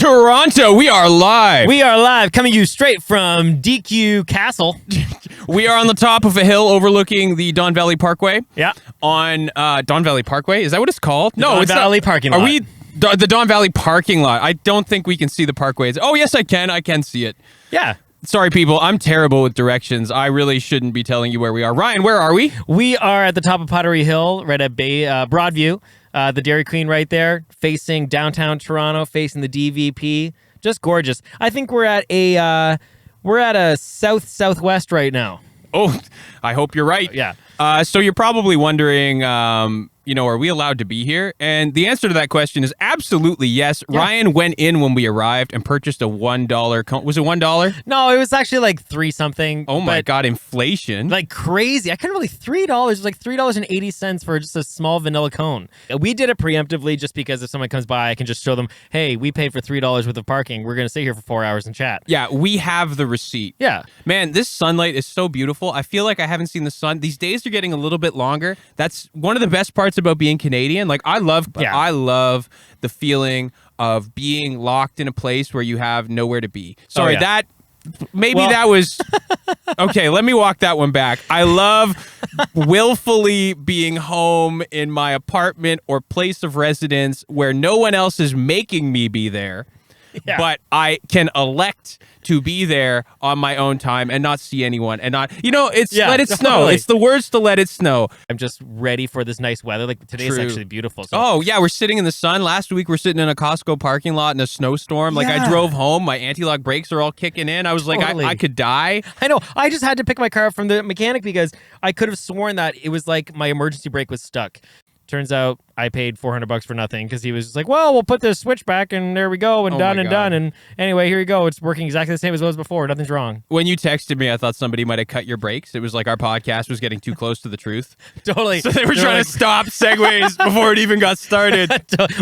Toronto, we are live. We are live, coming to you straight from DQ Castle. We are on the top of a hill overlooking the Don Valley Parkway. Yeah. On Don Valley Parkway? Is that what it's called? No, it's Valley parking lot. Are we the Don Valley parking lot? I don't think we can see the parkways. Oh, yes, I can. I can see it. Yeah. Sorry, people. I'm terrible with directions. I really shouldn't be telling you where we are. Ryan, where are we? We are at the top of Pottery Hill, right at Broadview. The Dairy Queen right there, facing downtown Toronto, facing the DVP. Just gorgeous. I think we're at a southwest right now. Oh, I hope you're right. Yeah. So you're probably wondering, are we allowed to be here? And the answer to that question is absolutely yes. Yeah. Ryan went in when we arrived and purchased a $1 cone. Was it $1? No, it was actually like $3 something. Oh my God, inflation. Like crazy. I couldn't really $3. It was like $3.80 for just a small vanilla cone. We did it preemptively just because if someone comes by, I can just show them, hey, we paid for $3 worth of parking. We're going to stay here for 4 hours and chat. Yeah, we have the receipt. Yeah. Man, this sunlight is so beautiful. I feel like I haven't seen the sun. These days are getting a little bit longer. That's one of the best parts about being Canadian. Like I love the feeling of being locked in a place where you have nowhere to be. Sorry, that was okay. Let me walk that one back. I love willfully being home in my apartment or place of residence where no one else is making me be there. Yeah. But I can elect to be there on my own time and not see anyone and not, let it snow. It's the worst to let it snow. I'm just ready for this nice weather. Like today's actually beautiful. So. Oh, yeah. We're sitting in the sun. Last week, we're sitting in a Costco parking lot in a snowstorm. Like I drove home. My anti-lock brakes are all kicking in. I was like, I could die. I know. I just had to pick my car up from the mechanic because I could have sworn that it was like my emergency brake was stuck. Turns out I paid $400 for nothing because he was just like, well, we'll put this switch back and there we go and done. And anyway, here you go. It's working exactly the same as it was before. Nothing's wrong. When you texted me, I thought somebody might have cut your brakes. It was like our podcast was getting too close to the truth. Totally. So they were trying to stop Segways before it even got started.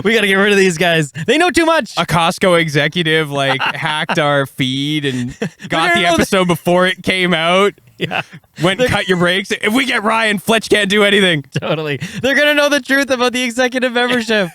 We got to get rid of these guys. They know too much. A Costco executive hacked our feed and got the episode before it came out. Yeah. Went and cut your brakes. If we get Ryan, Fletch can't do anything. Totally. They're going to know the truth about the executive membership.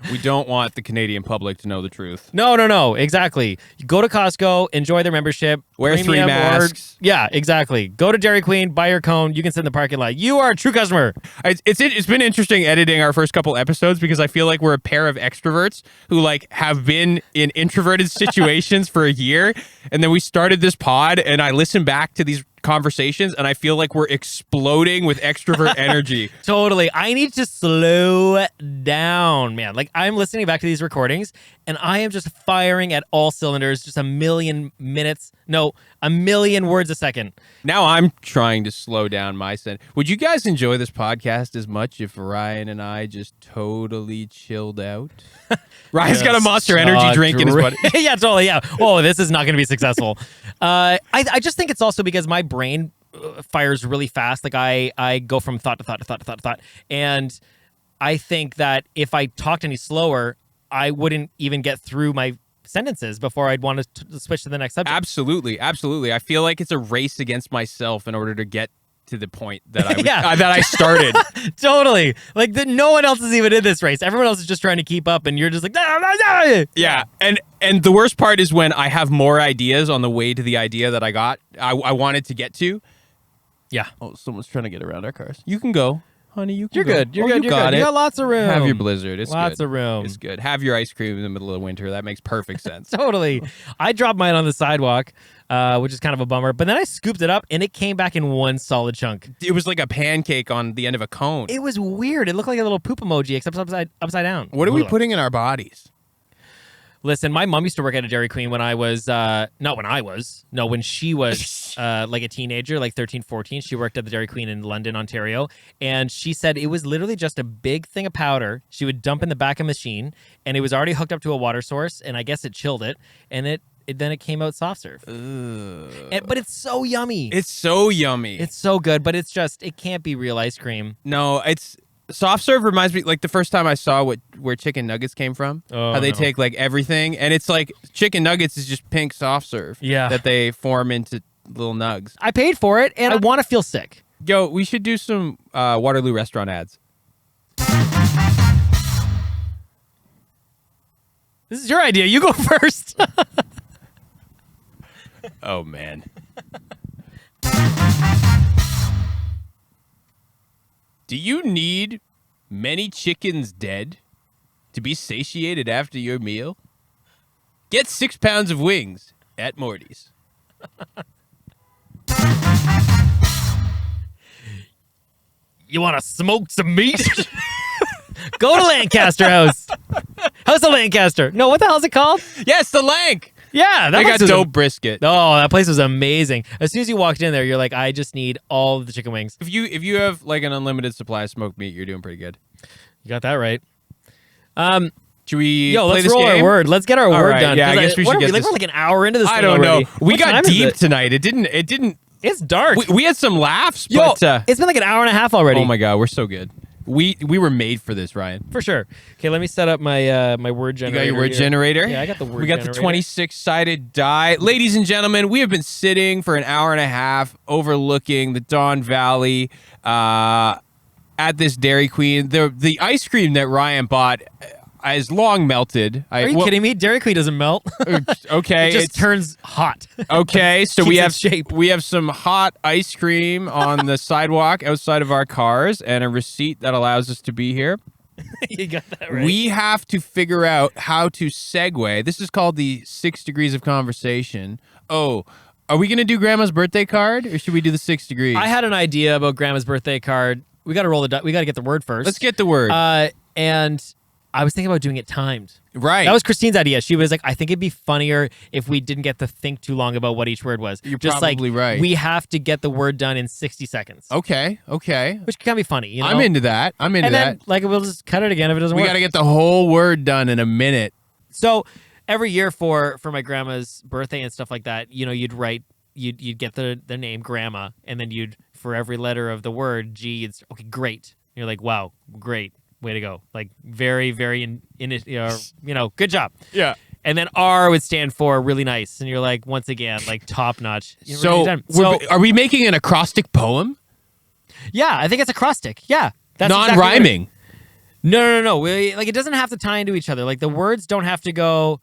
We don't want the Canadian public to know the truth. No. Exactly. You go to Costco, enjoy their membership. Wear 3 masks. Yeah, exactly. Go to Dairy Queen, buy your cone. You can sit in the parking lot. You are a true customer. It's been interesting editing our first couple episodes because I feel like we're a pair of extroverts who have been in introverted situations for a year. And then we started this pod and I listened back to these conversations and I feel like we're exploding with extrovert energy. Totally. I need to slow down, man. Like I'm listening back to these recordings and I am just firing at all cylinders, just a million words a second. Now I'm trying to slow down my sense. Would you guys enjoy this podcast as much if Ryan and I just totally chilled out? Ryan's got a Monster Energy drink in his butt. Yeah, totally. Yeah. Oh, this is not going to be successful. I just think it's also because my brain fires really fast. Like I go from thought to thought to thought to thought to thought. And I think that if I talked any slower, I wouldn't even get through my sentences before I'd want to switch to the next subject. Absolutely. I feel like it's a race against myself in order to get to the point that I started. Totally. Like no one else is even in this race. Everyone else is just trying to keep up and you're just like, yeah. And the worst part is when I have more ideas on the way to the idea that I wanted to get to. Yeah. Oh, someone's trying to get around our cars. You can go. Honey, you can You're go. good. You're good. You got lots of room. Have your Blizzard. It's lots good. of room. It's good. Have your ice cream in the middle of winter. That makes perfect sense. Totally. I dropped mine on the sidewalk, which is kind of a bummer. But then I scooped it up, and it came back in one solid chunk. It was like a pancake on the end of a cone. It was weird. It looked like a little poop emoji, except upside down. What are we putting in our bodies? Listen, my mom used to work at a Dairy Queen when she was like a teenager, like 13, 14. She worked at the Dairy Queen in London, Ontario. And she said it was literally just a big thing of powder she would dump in the back of a machine. And it was already hooked up to a water source. And I guess it chilled it. And then it came out soft serve. But it's so yummy. It's so yummy. It's so good. But it's just, it can't be real ice cream. No, soft serve reminds me, like the first time I saw where chicken nuggets came from. How they take like everything, and it's like chicken nuggets is just pink soft serve. Yeah. That they form into little nugs. I paid for it, and I want to feel sick. Yo, we should do some Waterloo restaurant ads. This is your idea. You go first. Oh, man. Do you need many chickens dead to be satiated after your meal? Get 6 pounds of wings at Morty's. You want to smoke some meat? Go to Lancaster House. House of Lancaster. No, what the hell is it called? Yes, the Lank. Yeah, They got dope brisket. Oh, that place was amazing. As soon as you walked in there, you're like, I just need all of the chicken wings. If you have like an unlimited supply of smoked meat, you're doing pretty good. You got that right. Should we Yo, play let's this roll game? our word. Let's get our word right, done. yeah, I guess we should get this. We're like an hour into this I thing don't already. know. We What got time is deep it? tonight. It didn't. It's dark. We had some laughs, Yo, but it's been like an hour and a half already. oh my god, we're so good. We were made for this, Ryan. For sure. Okay, let me set up my my word You generator. got your word here. generator? Yeah, I got the word We got generator. the 26-sided die. Ladies and gentlemen, we have been sitting for an hour and a half overlooking the Don Valley at this Dairy Queen. The ice cream that Ryan bought is long melted. Are you kidding me? Dairy Queen doesn't melt. Okay. It just turns hot. Okay, so we Keeps have its shape. we have some hot ice cream on the sidewalk outside of our cars and a receipt that allows us to be here. You got that right. We have to figure out how to segue. This is called the 6 degrees of conversation. Oh, are we going to do Grandma's birthday card or should we do the 6 degrees? I had an idea about Grandma's birthday card. We got to roll the we got to get the word first. Let's get the word. And I was thinking about doing it timed. Right. That was Christine's idea. She was like, I think it'd be funnier if we didn't get to think too long about what each word was. You're just probably like, right. We have to get the word done in 60 seconds. Okay. Which can be funny. You know? I'm into that. and then, like, we'll just cut it again if it doesn't We work. got to get the whole word done in a minute. So every year for my grandma's birthday and stuff like that, you know, you'd get the name Grandma, and then you'd, for every letter of the word, G, it's, okay, great. You're like, wow, great. Way to go. Like, very, very, good job. Yeah. And then R would stand for really nice. And you're like, once again, like, top notch. So are we making an acrostic poem? Yeah, I think it's acrostic. Yeah. That's Non-rhyming. No. Like, it doesn't have to tie into each other. Like, the words don't have to go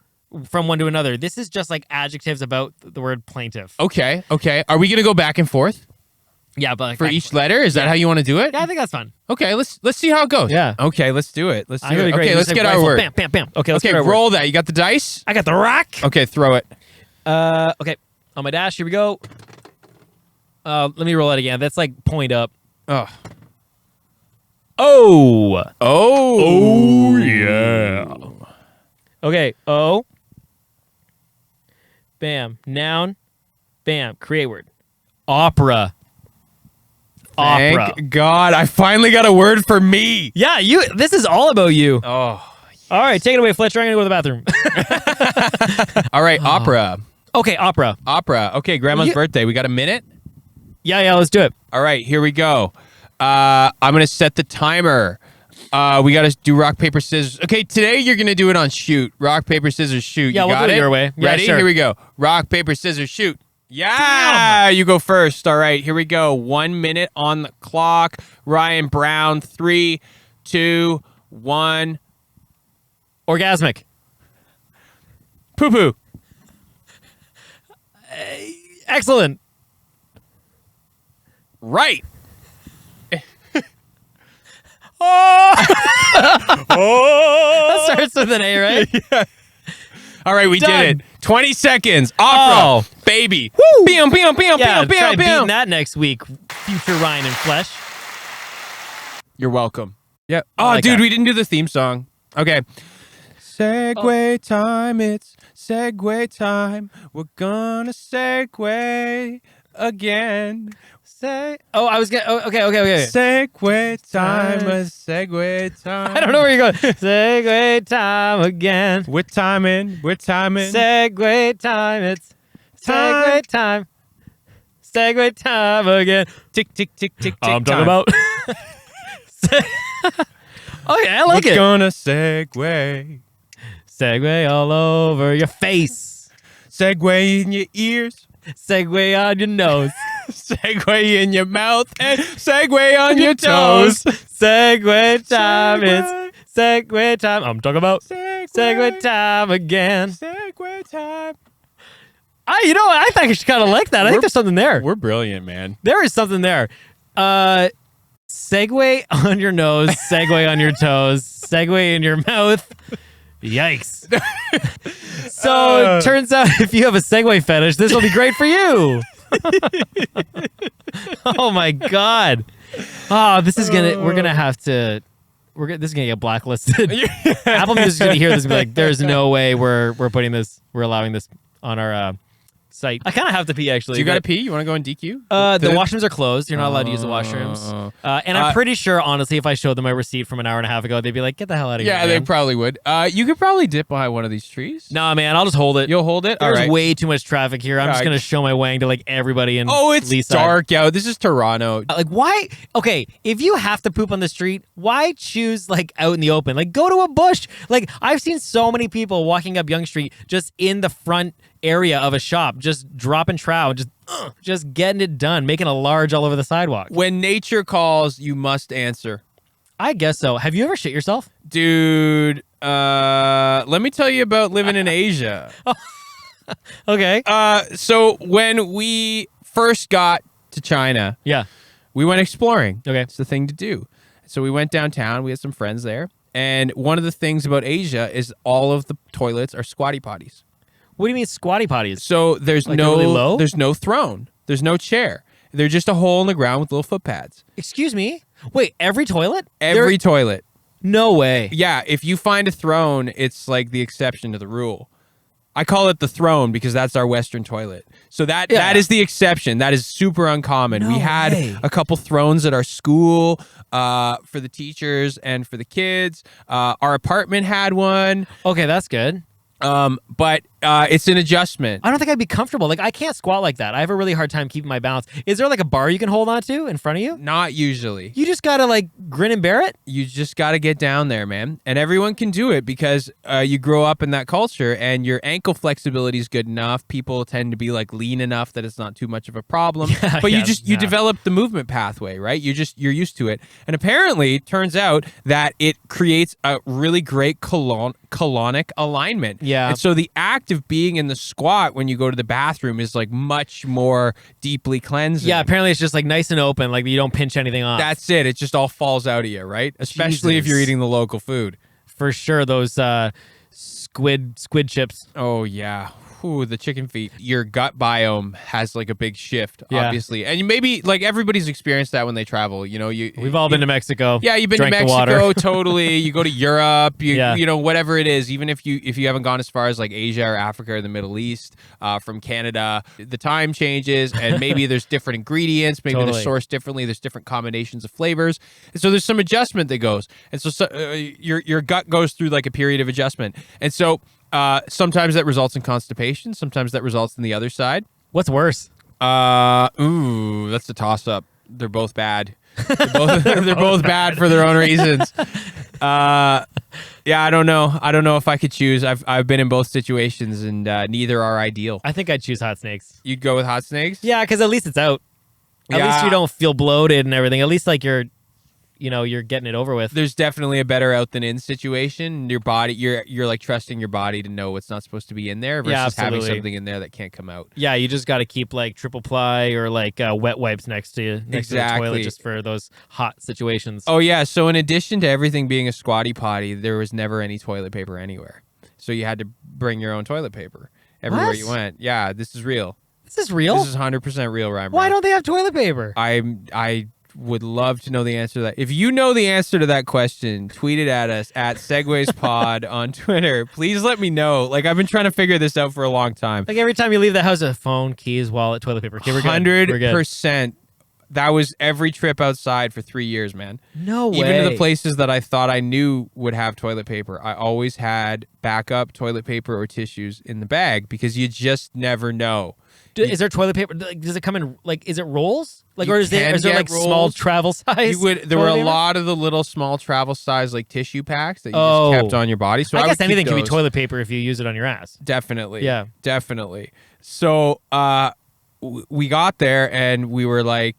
from one to another. This is just, like, adjectives about the word plaintiff. Okay. Are we going to go back and forth? Yeah, but like, For each letter? Is that how you want to do it? Yeah, I think that's fun. Okay, let's see how it goes. Yeah. Okay, let's do it. Let's do it. Great. Okay, let's get our word. Bam, bam, bam. Okay, let's get our roll word. that. You got the dice? I got the rock. Okay, throw it. Okay. On my dash, here we go. Let me roll it again. That's like point up. Oh. Oh, yeah. Okay. O. Bam. Noun. Bam. Create word. Opera. Thank God, I finally got a word for me. Yeah, this is all about you. Oh. All right, take it away, Fletch. I'm going to go to the bathroom. All right, opera. Okay, opera. Okay, Grandma's birthday. We got a minute? Yeah, let's do it. All right, here we go. I'm going to set the timer. We got to do rock, paper, scissors. Okay, today you're going to do it on shoot. Rock, paper, scissors, shoot. Yeah, you we'll got do it your way. Yeah, Ready? sure. Here we go. Rock, paper, scissors, shoot. Yeah, you go first. All right, here we go. 1 minute on the clock. Ryan Brown, 3, 2, 1. Orgasmic. Poo-poo. Excellent. Right. That starts with an A, right? Yeah. All right, we Done. did it. 20 seconds. Opera. Baby. Woo. Bam, bam, bam, Yeah, bam, try bam, beating bam. that next week, future Ryan and Flesh. You're welcome. Yeah. Oh, like dude, that. we didn't do the theme song. Okay. Segway time, it's Segway time. We're gonna segue again. Okay. Okay. Segway time, a Segway time. I don't know where you're going. Segway time again. We're timing. Segway time. It's Segway time. Segway time again. Tick, tick, tick, tick, tick. I'm talking time. about. Okay, I like We're it. gonna segue. Segway all over your face. Segway in your ears. Segway on your nose. Segway in your mouth and Segway on your toes. Segway time. It's Segway time. I'm talking about Segway time again. Segway time. I think I should kind of like that. I think there's something there. We're brilliant, man. There is something there. Segway on your nose, Segway on your toes, Segway in your mouth. Yikes. So it turns out if you have a Segway fetish, this will be great for you. Oh my God. Oh, this is this is gonna get blacklisted. Apple Music is gonna hear this and be like, there's no way we're allowing this on our site. I kind of have to pee, actually. Do you got to pee? You want to go in DQ? The washrooms are closed. You're not allowed to use the washrooms. And I'm pretty sure, honestly, if I showed them my receipt from an hour and a half ago, they'd be like, get the hell out of here. Yeah, they probably would. You could probably dip behind one of these trees. Nah, man, I'll just hold it. You'll hold it? There's all right. way too much traffic here. I'm just going to show my wang to, like, everybody in it's Leaside. dark out. This is Toronto. Like, why? Okay, if you have to poop on the street, why choose, like, out in the open? Like, go to a bush. Like, I've seen so many people walking up Yonge Street just in the front area of a shop, just dropping trow, just getting it done, making a large all over the sidewalk. When nature calls, you must answer. I guess so. Have you ever shit yourself? Dude, let me tell you about living in Asia. Okay. So when we first got to China, we went exploring. Okay. It's the thing to do. So we went downtown. We had some friends there. And one of the things about Asia is all of the toilets are squatty potties. What do you mean squatty potties? So there's like really low? There's no throne. There's no chair. They're just a hole in the ground with little foot pads. Excuse me? Wait, every toilet? Every toilet. No way. Yeah, if you find a throne, it's like the exception to the rule. I call it the throne because that's our Western toilet. So that is the exception. That is super uncommon. No we had way. a couple thrones at our school for the teachers and for the kids. Our apartment had one. Okay, that's good. But it's an adjustment. I don't think I'd be comfortable. Like, I can't squat like that. I have a really hard time keeping my balance. Is there like a bar you can hold on to in front of you? Not usually. You just gotta like grin and bear it? You just gotta get down there, man. And everyone can do it because you grow up in that culture and your ankle flexibility is good enough. People tend to be like lean enough that it's not too much of a problem. But you develop the movement pathway, right? You're used to it. And apparently it turns out that it creates a really great colonic alignment. Yeah. And so the act of being in the squat when you go to the bathroom is like much more deeply cleansing. Yeah, apparently it's just like nice and open, like you don't pinch anything off. That's it. It just all falls out of you, right? Especially if you're eating the local food. For sure, those squid chips. Oh, yeah. Ooh, the chicken feet. Your gut biome has like a big shift, obviously. And you maybe like everybody's experienced that when they travel. You know, we've all been to Mexico. Yeah, you've been to Mexico, totally. You go to Europe, you know, whatever it is, even if you haven't gone as far as like Asia or Africa or the Middle East, from Canada, the time changes and maybe there's different ingredients, maybe they're sourced differently, there's different combinations of flavors. And so there's some adjustment that goes. And so your gut goes through like a period of adjustment. And so sometimes that results in constipation. Sometimes that results in the other side. What's worse? That's a toss-up. They're both bad. They're both bad for their own reasons. Yeah, I don't know. I don't know if I could choose. I've been in both situations, and neither are ideal. I think I'd choose hot snakes. You'd go with hot snakes? Yeah, because at least it's out. At least you don't feel bloated and everything. At least like you're getting it over with. There's definitely a better out than in situation. Your body, you're like trusting your body to know what's not supposed to be in there versus having something in there that can't come out. Yeah, you just got to keep like triple ply or like wet wipes next to the toilet just for those hot situations. Oh yeah, so in addition to everything being a squatty potty, there was never any toilet paper anywhere. So you had to bring your own toilet paper everywhere you went. Yeah, this is real. This is real? This is 100% real, Ryan. Why don't they have toilet paper? I would love to know the answer to that. If you know the answer to that question, tweet it at us at SegwaysPod on Twitter. Please let me know. Like, I've been trying to figure this out for a long time. Like, every time you leave the house, a phone, keys, wallet, toilet paper. Okay, we're good. 100%. That was every trip outside for 3 years, man. No way. Even to the places that I thought I knew would have toilet paper, I always had backup toilet paper or tissues in the bag because you just never know. Is there toilet paper? Does it come in, like, is it rolls? Like, or is there like rolls. Small travel size? There were a lot of the little small travel size like tissue packs that you just kept on your body. So I guess anything can be toilet paper if you use it on your ass. Definitely. Yeah. Definitely. So we got there and we were like,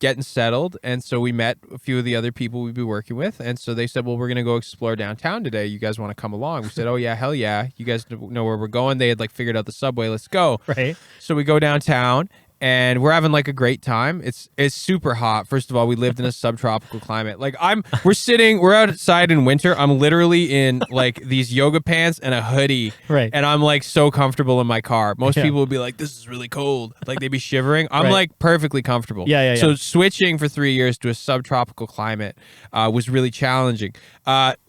getting settled, and so we met a few of the other people we'd be working with, and so they said, well, we're gonna go explore downtown today. You guys want to come along? We said, oh yeah, hell yeah. You guys know where we're going. They had like figured out the subway. Let's go. Right. So we go downtown, and we're having like a great time. It's super hot. First of all, we lived in a subtropical climate. Like we're outside in winter. I'm literally in like these yoga pants and a hoodie. Right. And I'm like so comfortable in my car. Most people would be like, this is really cold. Like they'd be shivering. I'm like perfectly comfortable. Yeah. So switching for 3 years to a subtropical climate was really challenging.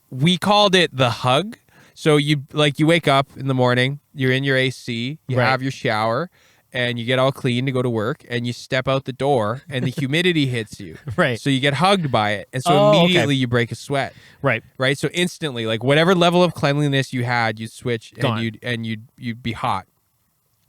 We called it the hug. So you wake up in the morning, you're in your AC, you have your shower, and you get all clean to go to work, and you step out the door, and the humidity hits you. Right. So you get hugged by it, and so immediately you break a sweat. Right. Right. So instantly, like whatever level of cleanliness you had, you'd switch, and you'd be hot.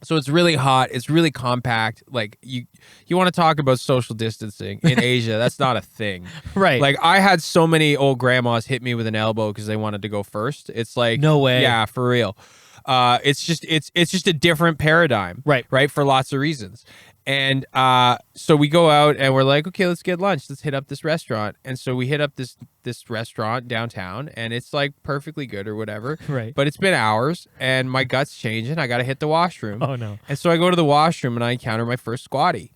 So it's really hot. It's really compact. Like you want to talk about social distancing in Asia? That's not a thing. Right. Like I had so many old grandmas hit me with an elbow because they wanted to go first. It's like no way. Yeah, for real. It's just a different paradigm, right, for lots of reasons. And so we go out and we're like, okay, let's get lunch. Let's hit up this restaurant. And so we hit up this restaurant downtown, and it's like perfectly good or whatever. Right. But it's been hours, and my gut's changing. I got to hit the washroom. Oh no. And so I go to the washroom, and I encounter my first squatty.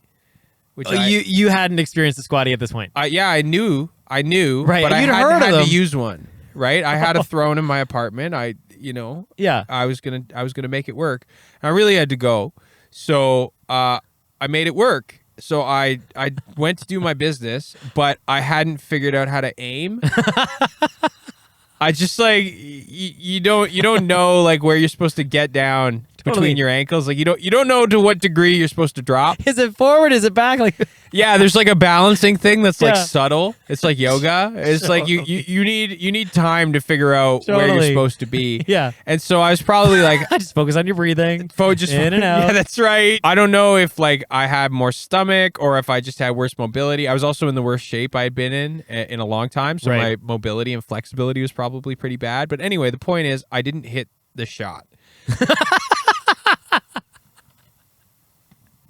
Which you hadn't experienced a squatty at this point. Yeah, I knew. Right. But I had to use one. Right. I had a throne in my apartment. I was gonna make it work. I really had to go, so I made it work. So I went to do my business, but I hadn't figured out how to aim. I just like you don't know like where you're supposed to get down between your ankles. Like you don't know to what degree you're supposed to drop. Is it forward? Is it back? Like yeah, there's like a balancing thing that's like subtle. It's like yoga. It's like you need time to figure out where you're supposed to be. Yeah. And so I was probably like just focus on your breathing. Just in and out. Yeah, that's right. I don't know if like I had more stomach or if I just had worse mobility. I was also in the worst shape I had been in a long time, so my mobility and flexibility was probably pretty bad. But anyway, the point is I didn't hit the shot.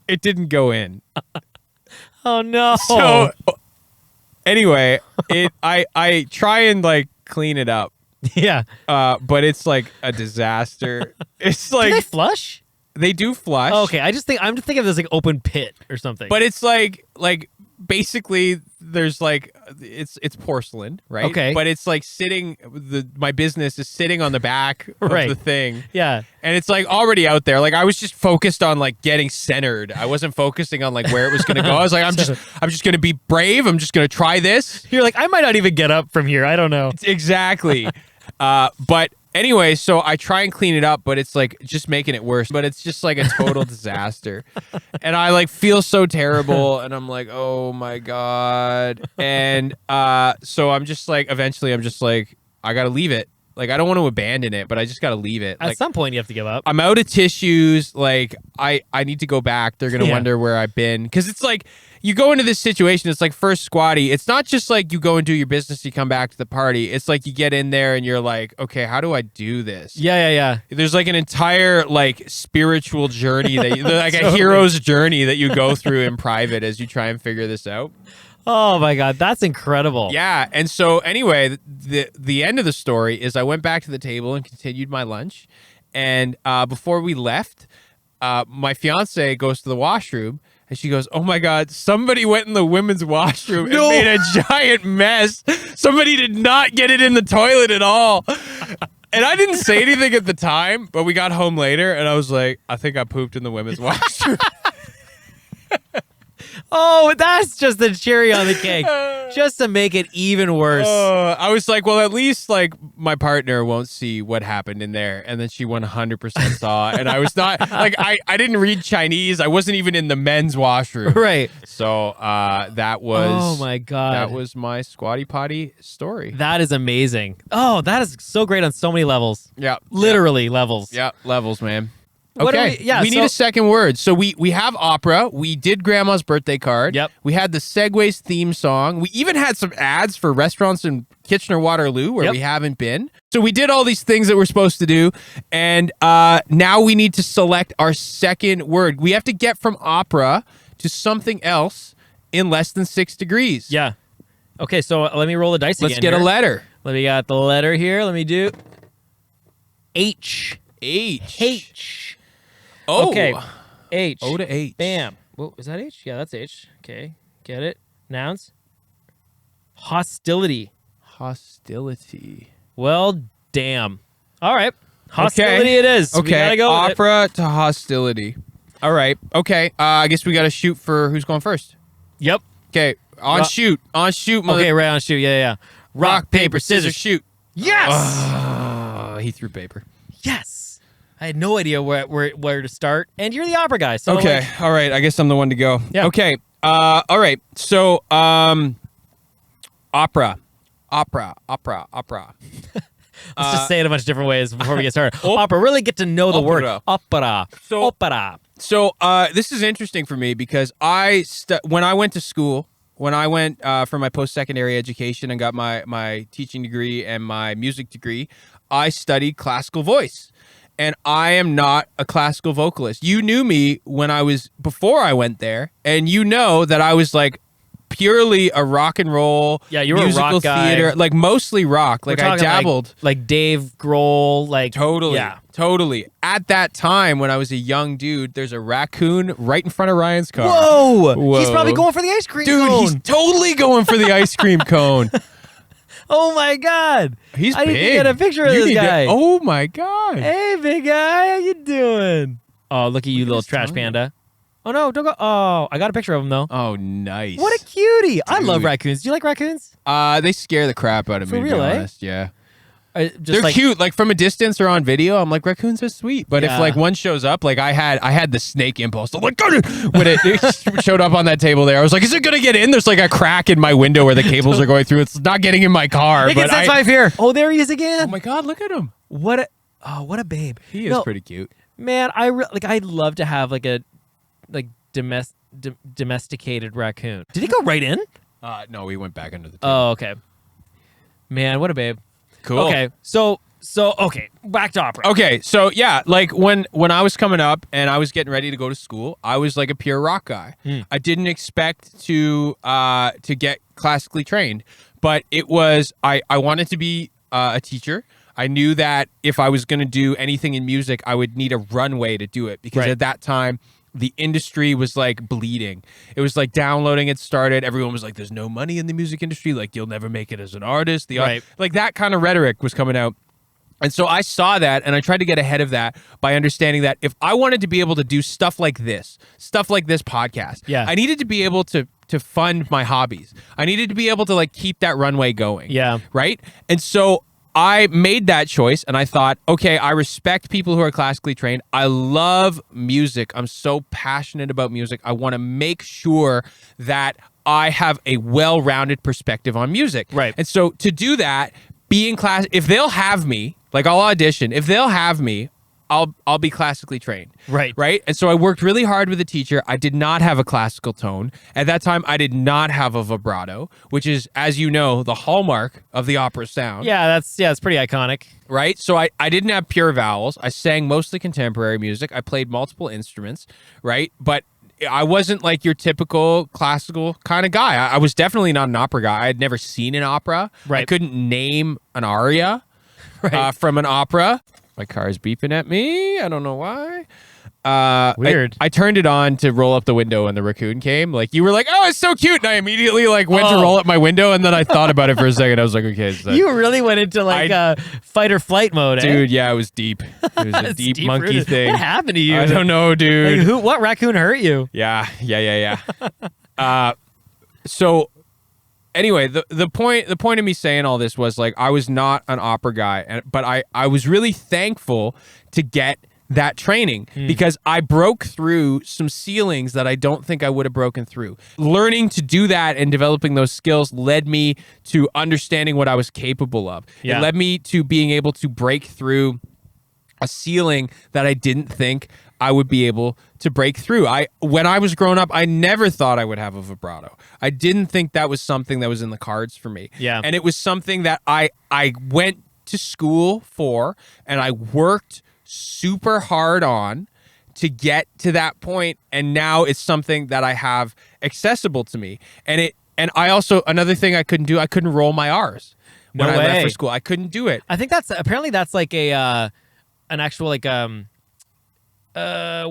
It didn't go in. Oh no. So anyway, I try and like clean it up. Yeah. But it's like a disaster. It's like do they flush? They do flush. Oh, okay. I'm just thinking of this like open pit or something. But it's like basically there's like it's porcelain, right? Okay. But it's like sitting my business is sitting on the back of the thing. Yeah. And it's like already out there. Like I was just focused on like getting centered. I wasn't focusing on like where it was gonna go. I was like, I'm just gonna be brave. I'm just gonna try this. You're like, I might not even get up from here. I don't know. Exactly. But anyway, so I try and clean it up, but it's like just making it worse. But it's just like a total disaster. And I like feel so terrible. And I'm like, oh my God. And so I'm just like, eventually I'm just like, I got to leave it. Like, I don't want to abandon it, but I just got to leave it. At some point you have to give up. I'm out of tissues. Like, I need to go back. They're going to wonder where I've been. Because it's like, you go into this situation, it's like first squatty. It's not just like you go and do your business, you come back to the party. It's like you get in there and you're like, okay, how do I do this? Yeah. There's like an entire like spiritual journey that like a hero's journey that you go through in private as you try and figure this out. Oh my God, that's incredible. Yeah. And so anyway, the end of the story is I went back to the table and continued my lunch. And before we left, my fiance goes to the washroom and she goes, oh my God, somebody went in the women's washroom and made a giant mess. Somebody did not get it in the toilet at all. And I didn't say anything at the time, but we got home later and I was like, I think I pooped in the women's washroom. Oh, that's just the cherry on the cake, just to make it even worse. I was like, well, at least like my partner won't see what happened in there. And then she 100% saw. And I was not like, I didn't read Chinese. I wasn't even in the men's washroom. Right. So that was, oh my God, that was my squatty potty story. That is amazing. Oh, that is so great on so many levels. Yeah. Literally levels. Yeah. Levels, man. What okay. We need a second word. So we have opera. We did Grandma's birthday card. Yep. We had the Segways theme song. We even had some ads for restaurants in Kitchener-Waterloo where we haven't been. So we did all these things that we're supposed to do. And now we need to select our second word. We have to get from opera to something else. in less than 6 degrees. Yeah. Okay, so let me roll the dice again. Let's get a letter. Let me got the letter here. Let me do H. H. H. Oh. Okay. H. O to H. Bam. Whoa, is that H? Yeah, that's H. Okay. Get it? Nouns. Hostility. Hostility. Well, damn. All right. Hostility it is. Okay. We gotta go with Opera to hostility. All right. Okay. I guess we got to shoot for who's going first. it. Yep. Okay. On shoot. Okay, right on shoot. Yeah. Rock, paper, scissors, shoot. Yes. He threw paper. Yes. I had no idea where to start, and you're the opera guy. So Okay. All right. I guess I'm the one to go. Yeah. Okay. All right. So, opera. let's just say it a bunch of different ways before we get started. Opera. Really get to know the word opera. Opera. So, this is interesting for me because when I went to school, when I went for my post-secondary education and got my teaching degree and my music degree, I studied classical voice. And I am not a classical vocalist. You knew me before I went there, and you know that I was like purely a rock and roll, you were musical a rock guy. theater, like mostly rock. Like I dabbled. Like Dave Grohl, like Totally. Yeah. Totally. At that time, when I was a young dude, there's a raccoon right in front of Ryan's car. Whoa! He's probably going for the ice cream Dude, cone. he's totally going for the ice cream cone. Oh my God! He's I big. need to get a picture of this guy. Oh my God! Hey, big guy, how you doing? Oh, look at you, little trash panda. Oh no, don't go. Oh, I got a picture of him though. Oh, nice. What a cutie! I love raccoons. Do you like raccoons? They scare the crap out of me. For real, to be eh? honest. Yeah. They're cute. Like from a distance or on video, I'm like, raccoons are sweet. But if Yeah. like one shows up, like I had the snake impulse. I'm like, when it showed up on that table there, I was like, is it gonna get in? There's like a crack in my window where the cables are going through. It's not getting in my car. It gets but inside here. Oh, there he is again. Oh my God, look at him. What a babe. He is pretty cute. Man, I'd love to have like a domesticated raccoon. Did he go right in? No, we went back under the table. Oh, okay. Man, what a babe. Cool. Okay, so okay, back to opera. Okay, so yeah, like when I was coming up and I was getting ready to go to school, I was like a pure rock guy. I didn't expect to get classically trained, but it was I wanted to be a teacher. I knew that if I was going to do anything in music, I would need a runway to do it because at that time the industry was like bleeding. It was like downloading had started. Everyone was like, there's no money in the music industry. Like you'll never make it as an artist. Like that kind of rhetoric was coming out. And so I saw that and I tried to get ahead of that by understanding that if I wanted to be able to do stuff like this podcast, I needed to be able to fund my hobbies. I needed to be able to like keep that runway going. Yeah. Right. And so I made that choice and I thought, okay, I respect people who are classically trained. I love music. I'm so passionate about music. I want to make sure that I have a well-rounded perspective on music. Right. And so to do that, if they'll have me, like I'll audition, if they'll have me, I'll be classically trained. Right. And so I worked really hard with a teacher. I did not have a classical tone. At that time, I did not have a vibrato, which is, as you know, the hallmark of the opera sound. Yeah, it's pretty iconic. Right. So I didn't have pure vowels. I sang mostly contemporary music. I played multiple instruments. Right. But I wasn't like your typical classical kind of guy. I was definitely not an opera guy. I had never seen an opera. Right. I couldn't name an aria from an opera. My car is beeping at me. I don't know why. Weird. I turned it on to roll up the window and the raccoon came. Like you were like, oh, it's so cute. And I immediately like went to roll up my window and then I thought about it for a second. I was like, okay. So you really went into like fight or flight mode, dude. Yeah, it was deep. It was a deep monkey rooted. thing. What happened to you? I don't know, dude. Like, what raccoon hurt you? Yeah. So anyway, the point of me saying all this was like I was not an opera guy, but I was really thankful to get that training because I broke through some ceilings that I don't think I would have broken through. Learning to do that and developing those skills led me to understanding what I was capable of. Yeah. It led me to being able to break through a ceiling that I didn't think I would be able to break through. When I was growing up, I never thought I would have a vibrato. I didn't think that was something that was in the cards for me. Yeah. And it was something that I went to school for and I worked super hard on to get to that point, and now it's something that I have accessible to me. And I also, another thing I couldn't do, I couldn't roll my R's when I left for school. I couldn't do it. I think that's like an actual like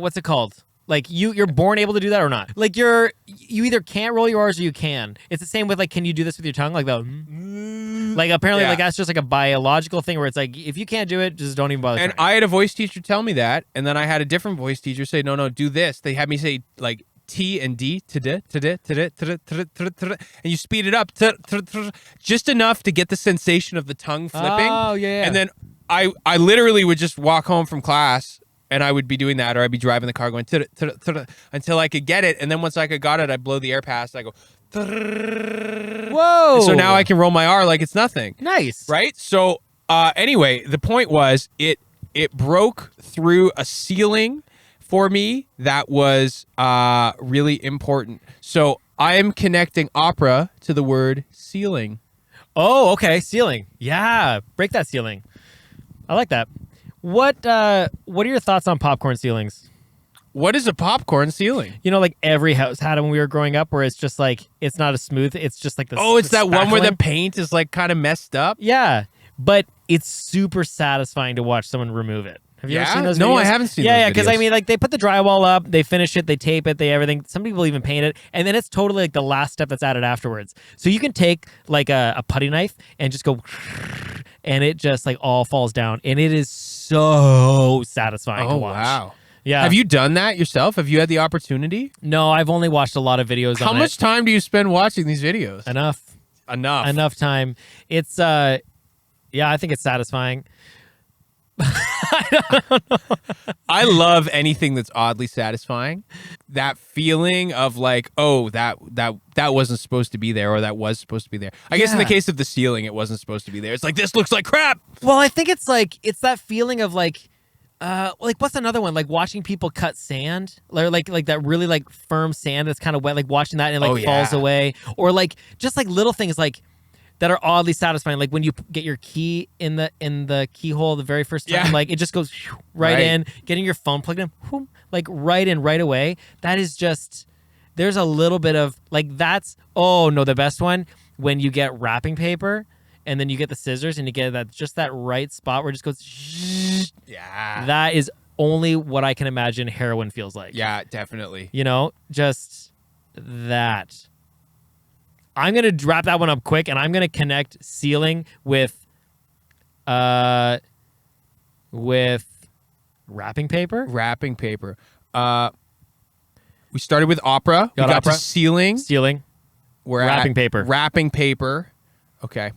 what's it called? Like you're born able to do that or not? Like you either can't roll your R's or you can. It's the same with like, can you do this with your tongue? Like like apparently like that's just like a biological thing where it's like, if you can't do it, just don't even bother. And trying. I had a voice teacher tell me that, and then I had a different voice teacher say, no, do this. They had me say like T and D, and you speed it up just enough to get the sensation of the tongue flipping. Oh yeah. And then I literally would just walk home from class. And I would be doing that, or I'd be driving the car going until I could get it. And then once I got it, I'd blow the air past. I go, whoa! And so now I can roll my R like it's nothing. Nice, right? So anyway, the point was it broke through a ceiling for me that was really important. So I am connecting opera to the word ceiling. Oh, okay, ceiling. Yeah, break that ceiling. I like that. What are your thoughts on popcorn ceilings? What is a popcorn ceiling? You know, like every house had them when we were growing up, where it's just like, it's not as smooth. It's just like this. Oh, it's that one where the paint is like kind of messed up? Yeah, but it's super satisfying to watch someone remove it. Have you ever seen those videos? No, I haven't seen those videos. Yeah, because I mean, like they put the drywall up, they finish it, they tape it, they everything. Some people even paint it, and then it's totally like the last step that's added afterwards. So you can take like a putty knife and just go, and it just like all falls down, and it is so satisfying to watch. Oh, wow. Yeah. Have you done that yourself? Have you had the opportunity? No, I've only watched a lot of videos on it. How much time do you spend watching these videos? Enough time. It's yeah, I think it's satisfying. I don't know. I love anything that's oddly satisfying. That feeling of like, oh, that wasn't supposed to be there, or that was supposed to be there. I guess in the case of the ceiling, it wasn't supposed to be there. It's like, this looks like crap. Well, I think it's that feeling of like what's another one? Like watching people cut sand, or like that really like firm sand that's kind of wet, like watching that and it like falls away, or like just like little things like that are oddly satisfying, like when you get your key in the keyhole the very first time, like it just goes right in. Getting your phone plugged in, like right in right away. That is just, there's a little bit of like, that's, oh no, the best one, when you get wrapping paper and then you get the scissors and you get that right spot where it just goes. Yeah, that is only what I can imagine heroin feels like. Yeah, definitely. You know, just that. I'm going to wrap that one up quick, and I'm going to connect ceiling with wrapping paper. Wrapping paper. We started with opera. We got to ceiling. Ceiling. We're wrapping at paper. Wrapping paper. Okay.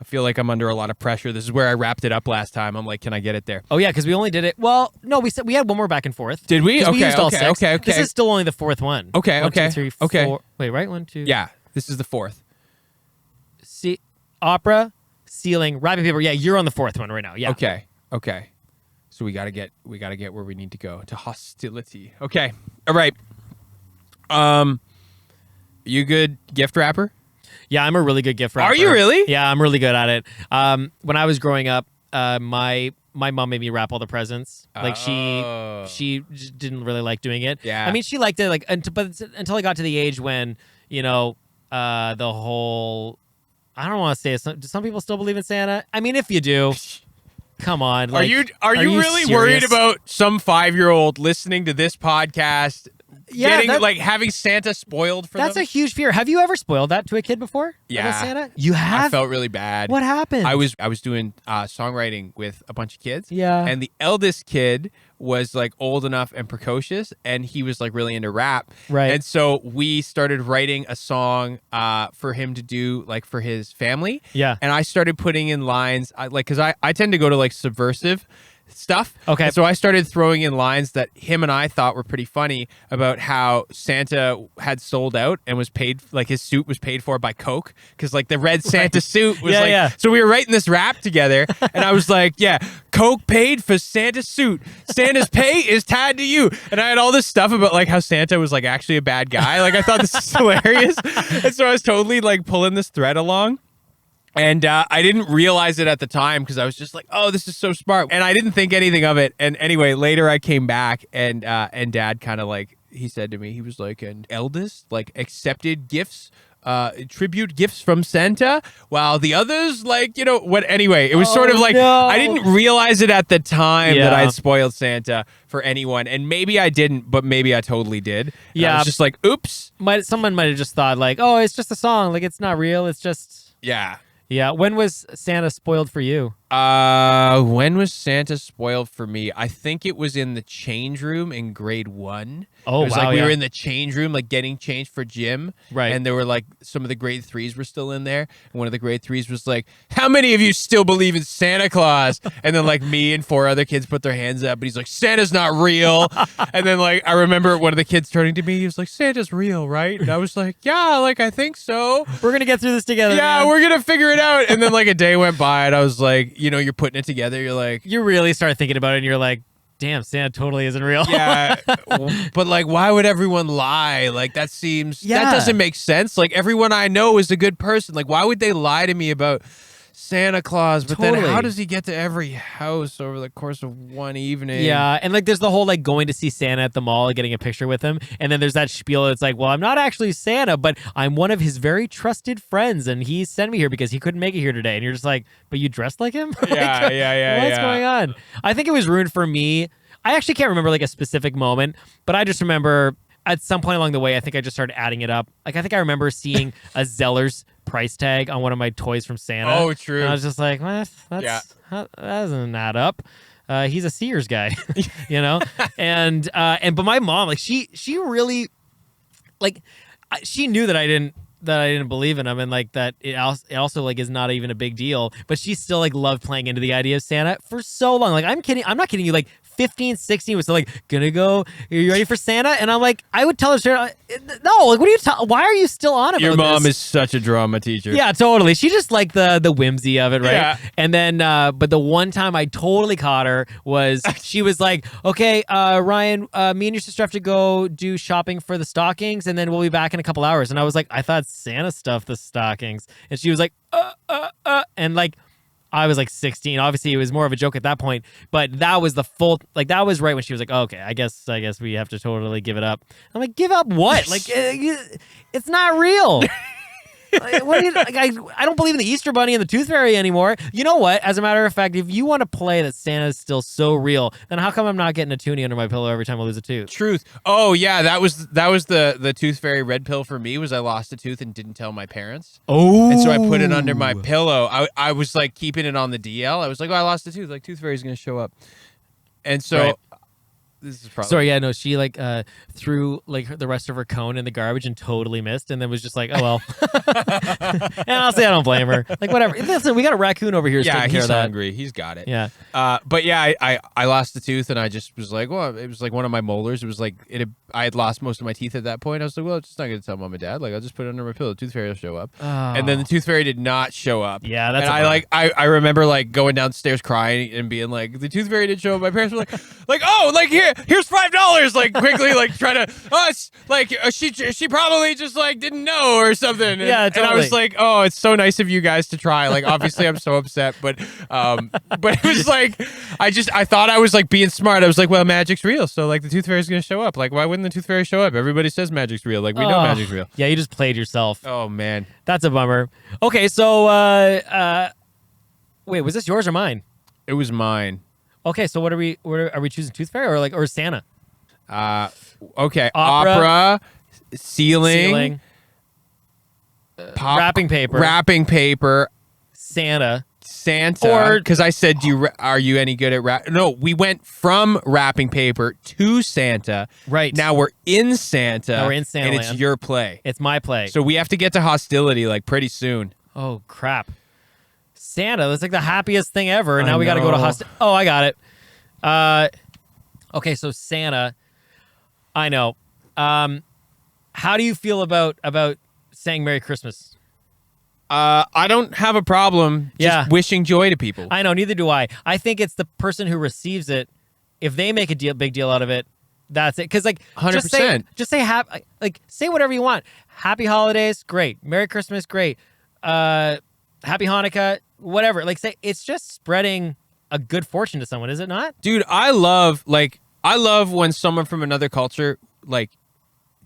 I feel like I'm under a lot of pressure. This is where I wrapped it up last time. I'm like, can I get it there? Oh yeah, because we only did it. Well, no, we said we had one more back and forth. Did we? Okay, we used all six. Okay. This is still only the fourth one. Okay. 1, 2, 3, 4. Okay. Wait, right? 1, 2. Yeah, this is the fourth. Opera, ceiling, wrapping paper. Yeah, you're on the fourth one right now. Yeah. Okay. So we gotta get where we need to go, to hostility. Okay. All right. You good gift wrapper? Yeah, I'm a really good gift wrapper. Are you really? Yeah, I'm really good at it. When I was growing up, my mom made me wrap all the presents. Like she just didn't really like doing it. Yeah. I mean, she liked it but until I got to the age when, you know, the whole, I don't want to say it. Do some people still believe in Santa? I mean, if you do, come on. Like, are you really serious? worried about some 5-year-old listening to this podcast? Yeah, having Santa spoiled for them? That's a huge fear. Have you ever spoiled that to a kid before? Yeah. Santa? You have? I felt really bad. What happened? I was doing songwriting with a bunch of kids. Yeah. And the eldest kid was like old enough and precocious, and he was like really into rap. Right. And so we started writing a song for him to do like for his family. Yeah. And I started putting in lines because I tend to go to like subversive stuff. Okay. And so I started throwing in lines that him and I thought were pretty funny about how Santa had sold out and was paid, like his suit was paid for by Coke, because like the red Santa suit was So we were writing this rap together, and I was like, yeah, Coke paid for Santa's suit. Santa's pay is tied to you. And I had all this stuff about like how Santa was like actually a bad guy. Like I thought this was hilarious. And so I was totally like pulling this thread along. And I didn't realize it at the time because I was just like, oh, this is so smart. And I didn't think anything of it. And anyway, later I came back and Dad kind of like he said to me, he was like, an eldest, like, accepted gifts, tribute gifts from Santa, while the others, like, what, anyway, it was sort of like, no. I didn't realize it at the time that I'd spoiled Santa for anyone, and maybe I didn't, but maybe I totally did. Yeah. I was just like, oops. Someone might have just thought like, oh, it's just a song. Like, it's not real. It's just... Yeah. Yeah. When was Santa spoiled for you? When was Santa spoiled for me? I think it was in the change room in grade 1. Oh, it was wow, like we were in the change room, like getting changed for gym. Right. And there were like some of the grade 3s were still in there. And one of the grade 3s was like, how many of you still believe in Santa Claus? And then like me and 4 other kids put their hands up, but he's like, Santa's not real. And then like, I remember one of the kids turning to me, he was like, Santa's real, right? And I was like, yeah, like, I think so. We're going to get through this together. Yeah, man. we're going to figure it out. And then like a day went by and I was like, you're putting it together. You're like, you really start thinking about it and you're like, damn, Santa totally isn't real. yeah. But like, why would everyone lie? Like, that doesn't make sense. Like, everyone I know is a good person. Like, why would they lie to me about Santa Claus? But then how does he get to every house over the course of one evening? Yeah, and like there's the whole like going to see Santa at the mall and getting a picture with him, and then there's that spiel that's like, well, I'm not actually Santa, but I'm one of his very trusted friends, and he sent me here because he couldn't make it here today. And you're just like, but you dressed like him? Yeah. What's going on? I think it was ruined for me. I actually can't remember like a specific moment, but I just remember at some point along the way, I think I just started adding it up. Like, I think I remember seeing a Zeller's price tag on one of my toys from Santa. Oh, true. And I was just like, what? That doesn't add up. He's a Sears guy, but my mom, like, she really, like, she knew that I didn't believe in him, and like that it also like is not even a big deal, but she still like loved playing into the idea of Santa for so long. Like, I'm not kidding you, like 15, 16 was still like, gonna go, are you ready for Santa? And I'm like, I would tell her, no, like, why are you still on it? Your mom is such a drama teacher. Yeah, totally. She just liked the whimsy of it, right? Yeah. And then, but the one time I totally caught her was she was like, okay, Ryan, me and your sister have to go do shopping for the stockings, and then we'll be back in a couple hours. And I was like, I thought Santa stuffed the stockings. And she was like, and like, I was like 16. Obviously, it was more of a joke at that point, but that was that was right when she was like, oh, okay, I guess we have to totally give it up. I'm like, give up what? Like, it's not real. Like, what do you, like, I don't believe in the Easter Bunny and the Tooth Fairy anymore. You know what? As a matter of fact, if you want to play that Santa's still so real, then how come I'm not getting a toonie under my pillow every time I lose a tooth? Truth. Oh yeah, that was the Tooth Fairy red pill for me. Was I lost a tooth and didn't tell my parents. Oh. And so I put it under my pillow. I was like keeping it on the DL. I was like, oh, I lost a tooth. Like, Tooth Fairy's gonna show up. And so. Right. This is probably. Sorry, yeah, no, she like threw like the rest of her cone in the garbage and totally missed, and then was just like, oh well. And honestly, I don't blame her. Like, whatever. Listen, we got a raccoon over here. Yeah, taking care he's of that. hungry. He's got it. Yeah. But yeah, I lost the tooth, and I just was like, well, it was like one of my molars. It was like I had lost most of my teeth at that point. I was like, well, it's just not gonna tell mom and dad. Like, I'll just put it under my pillow. Tooth Fairy will show up. Oh. And then the Tooth Fairy did not show up. Yeah, that's. And I remember like going downstairs crying and being like, the Tooth Fairy didn't show up. My parents were like, oh, like here's $5. Like, quickly, like, trying to, she probably just, like, didn't know or something. And, yeah, totally. And I was like, oh, it's so nice of you guys to try. Like, obviously, I'm so upset, but it was like, I thought I was, like, being smart. I was like, well, magic's real, so, like, the Tooth Fairy's gonna show up. Like, why wouldn't the Tooth Fairy show up? Everybody says magic's real. Like, we know magic's real. Yeah, you just played yourself. Oh, man. That's a bummer. Okay, so, wait, was this yours or mine? It was mine. Okay, so are we choosing Tooth Fairy or Santa? Okay. Opera, ceiling, wrapping paper, Santa, or because I said, are you any good at No, we went from wrapping paper to Santa. Right. Now we're in Santa. Now we're in Santa and land. it's your play. It's my play. So we have to get to hostility like pretty soon. Oh crap! Santa, that's like the happiest thing ever, and now we got to go to hostility. Oh, I got it. Okay, so Santa. I know. How do you feel about saying Merry Christmas? I don't have a problem just wishing joy to people. I know, neither do I. I think it's the person who receives it. If they make a big deal out of it, that's it. Because like, 100%. Just say happy. Like, say whatever you want. Happy holidays, great. Merry Christmas, great. Happy Hanukkah, whatever. Like, say it's just spreading a good fortune to someone, is it not? Dude, I love when someone from another culture like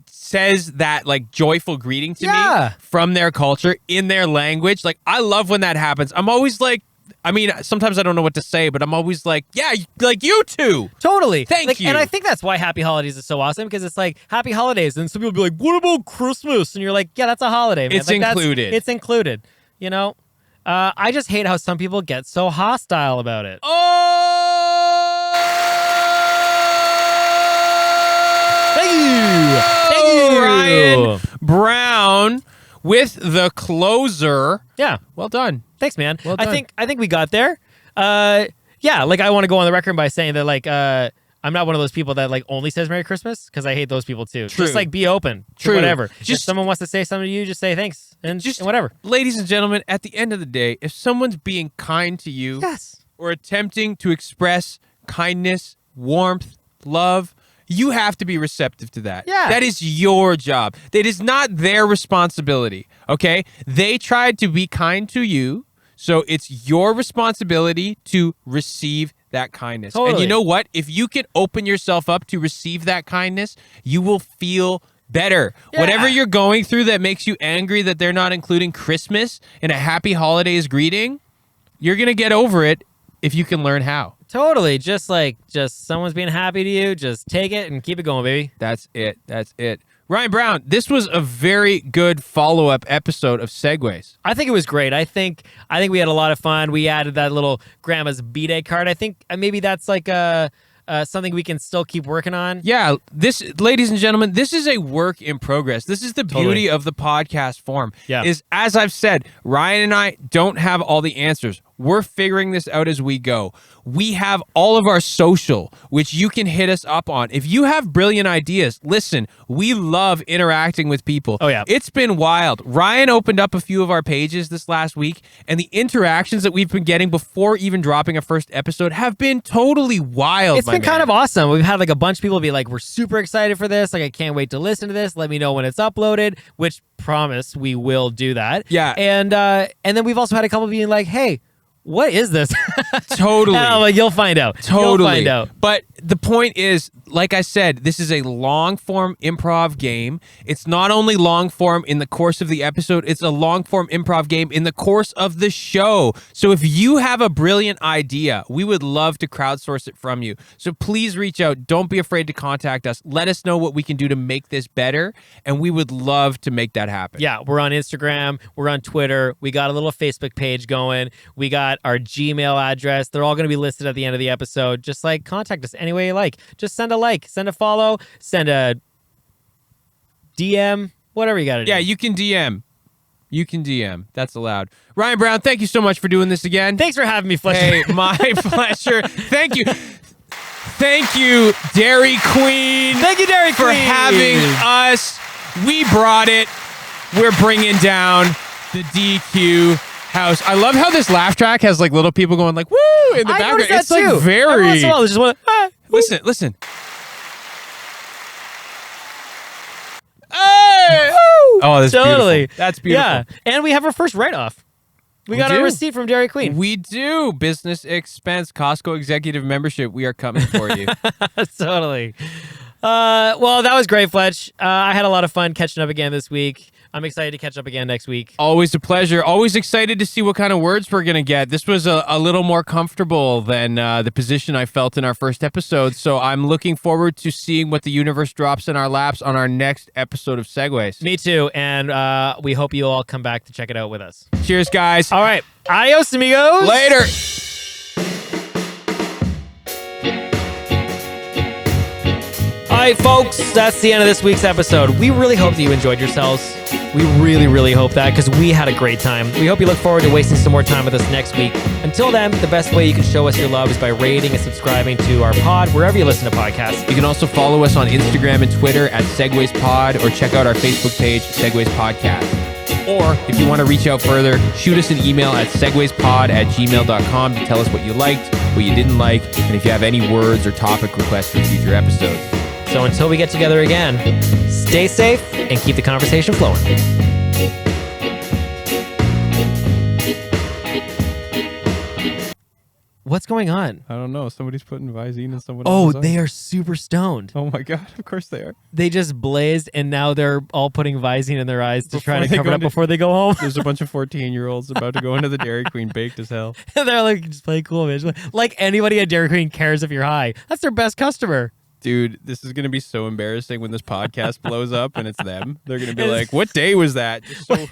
says that like joyful greeting to Yeah. me from their culture in their language. Like I love when that happens. I'm always like, I mean, sometimes I don't know what to say, but I'm always like, yeah, like you too. Totally. Thank you. And I think that's why Happy Holidays is so awesome, because it's like Happy Holidays, and some people be like, what about Christmas? And you're like, yeah, that's a holiday, man. It's like, included. It's included. You know? I just hate how some people get so hostile about it. Thank you, Ryan Brown with the closer. Yeah. Well done. Thanks, man. Well done. I think we got there. Yeah, like I want to go on the record by saying that like I'm not one of those people that like only says Merry Christmas, because I hate those people too. True. Just like be open. True. Whatever. Just if someone wants to say something to you, just say thanks and whatever. Ladies and gentlemen, at the end of the day, if someone's being kind to you, Yes. or attempting to express kindness, warmth, love, you have to be receptive to that. Yeah. That is your job. That is not their responsibility, okay? They tried to be kind to you, so it's your responsibility to receive that kindness. Totally. And you know what? If you can open yourself up to receive that kindness, you will feel better. Yeah. Whatever you're going through that makes you angry that they're not including Christmas in a happy holidays greeting, you're going to get over it if you can learn how. Totally. Just someone's being happy to you, just take it and keep it going, baby. That's it. That's it. Ryan Brown, this was a very good follow-up episode of Segways. I think it was great. I think we had a lot of fun. We added that little grandma's B-Day card. I think maybe that's like something we can still keep working on. Yeah, this, ladies and gentlemen, this is a work in progress. This is the Totally. beauty of the podcast form. Yeah. Is, as I've said, Ryan and I don't have all the answers. We're figuring this out as we go. We have all of our social, which you can hit us up on. If you have brilliant ideas, listen, we love interacting with people. Oh, yeah. It's been wild. Ryan opened up a few of our pages this last week, and the interactions that we've been getting before even dropping a first episode have been totally wild. It's been kind of awesome. We've had like a bunch of people be like, we're super excited for this. Like, I can't wait to listen to this. Let me know when it's uploaded, which promise we will do that. Yeah. And then we've also had a couple being like, hey, what is this? Totally. And I'm like, you'll find out. Totally. You'll find out. But the point is, like I said, this is a long-form improv game. It's not only long-form in the course of the episode, it's a long-form improv game in the course of the show. So if you have a brilliant idea, we would love to crowdsource it from you. So please reach out. Don't be afraid to contact us. Let us know what we can do to make this better, and we would love to make that happen. Yeah, we're on Instagram. We're on Twitter. We got a little Facebook page going. We got our Gmail address. They're all going to be listed at the end of the episode. Just like contact us any way you like. Just send a like, send a follow, send a DM, whatever you got to do. Yeah, you can DM. You can DM. That's allowed. Ryan Brown, thank you so much for doing this again. Thanks for having me, Fletch. Hey, my pleasure. Thank you. Thank you, Dairy Queen. Thank you, Dairy Queen, for having us. We brought it. We're bringing down the DQ house. I love how this laugh track has like little people going like woo in the I background. noticed that It's like too. very. Every once in a while, there's just one. Listen. Hey! Oh, that's Totally. beautiful. That's beautiful. Yeah, and we have our first write-off. We got do. our receipt from Dairy Queen. We do. Business expense, Costco executive membership. We are coming for you. Totally. Well, that was great, Fletch. I had a lot of fun catching up again this week. I'm excited to catch up again next week. Always a pleasure. Always excited to see what kind of words we're going to get. This was a little more comfortable than the position I felt in our first episode. So I'm looking forward to seeing what the universe drops in our laps on our next episode of Segways. Me too. And we hope you all come back to check it out with us. Cheers, guys. All right. Adios, amigos. Later. All right, folks, that's the end of this week's episode. We really hope that you enjoyed yourselves. We really, really hope that, because we had a great time. We hope you look forward to wasting some more time with us next week. Until then, the best way you can show us your love is by rating and subscribing to our pod wherever you listen to podcasts. You can also follow us on Instagram and Twitter at Segways Pod, or check out our Facebook page, Segways Podcast. Or if you want to reach out further, shoot us an email at segwayspod@gmail.com to tell us what you liked, what you didn't like, and if you have any words or topic requests for future episodes. So until we get together again, stay safe and keep the conversation flowing. What's going on? I don't know. Somebody's putting Visine in someone Oh, else's they eye. are super stoned. Oh my god! Of course they are. They just blazed, and now they're all putting Visine in their eyes to try to they cover go it up before they go home. There's a bunch of 14-year-olds about to go into the Dairy Queen, baked as hell. And they're like, just play cool, man. Like anybody at Dairy Queen cares if you're high. That's their best customer. Dude, this is gonna be so embarrassing when this podcast blows up and it's them. They're gonna be like, "What day was that?" Just so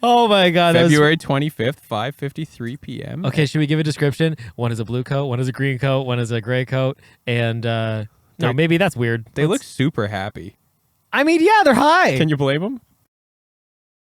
Oh my god, February 25th, 5:53 p.m. Okay, should we give a description? One is a blue coat, one is a green coat, one is a gray coat, and no, maybe that's weird. They look super happy. I mean, yeah, they're high. Can you blame them?